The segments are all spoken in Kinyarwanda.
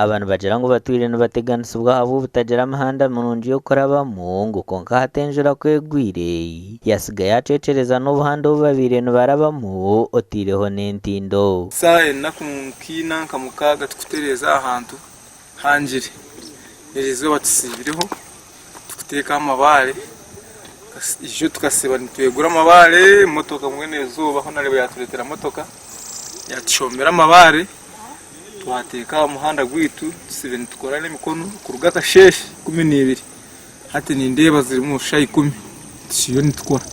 abantu bagira ngo batwire nibateganisa ubwabo butagira amahanda murungi yo kurabamo ngo konka hatenjura kwegwire yasigaye acecereza n'ubuhanda bubabire nibarabamo otireho n'entindo sae nakumukina nkamukaga tukutereza ahantu hanjire erezo batusibireho tukuteka amabare ijo tukasiba nitwegura amabare motoka mwene zuba ho narebe yaturetera motoka yatishomera amabare twateka umuhanda gwitu tusibe nitukorane mikono kurugata sheshi 12 hati nindeba ziri mu shayi 10 tishiyo nitukora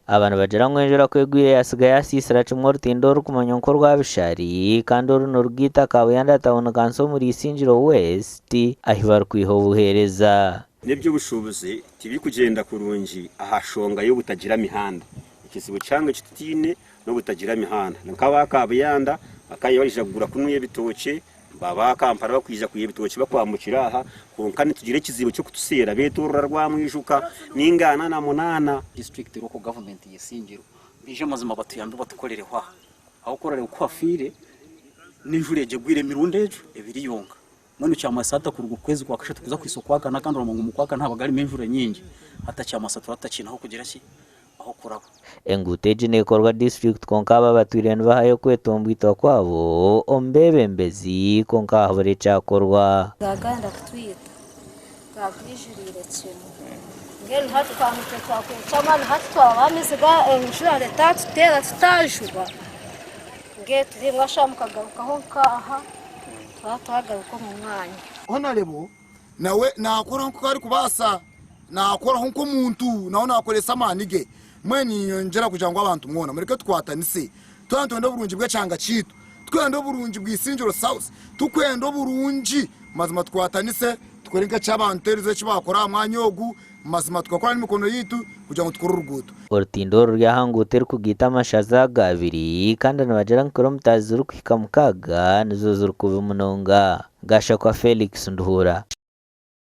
abantu bagira ngo enjura kwegwire yasigaye asisira cumwe rutindo rukumanyonko rwa bishari kandi runo rwita kabuyanda tawuna kanso muri Isingiro West ahibar kwiho buhereza nebyo bushoboze tibi kugenda kurungi ahashonga yo butagira mihanda ikisibo cyange kitine no butagira mihanda nkaba kabuyanda akayibajagura kunuye bitoke baba kampara bakwija kuye bitoke bakwamukira aha konkane tugire kizibo cyo kutusera betorora rwa mwijuka ningana na munana district local government y'Isingiro bije mazima batuyambe batukorere hwa aho korere ukwafire n'injureje gwire mirundejo ebiri yonga none cyamasata kurugo kwezi kwa kashatu kuza kwisokwaga nakandi umuntu mukwaka ntabagari menjure nyingi hata cyamasata atakina aho kugira ki aho kuraba enguteje nekorwa district konkaba batwirene bahaye kwetombwitwa kwabo ombebembezi konka habare cyakorwa gaganda kutwita gabwijurire cyane ngeni hatu kwamute twakwe cyamana hatu twabamiziga enjura leta tutera tutajuba ngeti rimwashamukagaruka ho kaha twatagaruka mu mwanya honarebo nawe nakora nko ari kubasa nakora nko muntu naho nakoresa amanige mweni njera kugira ngo abantu mwona mureke twatanise twandonda burungi bwe cyanga cito twendo burungi bw'Isingiro South tukwendo burungi mazima twatanise twereka cy'abantu terize cy'abakora mwanyogu mazima twakora n'imikono yitu kugira ngo tukore uruguto orutindo ryahangute rukugita amashaza gabiri kandi nabagera nkoro mutazuru kwika mukaga nizo zuru kubimunonga gasha kwa Felix Nduhura.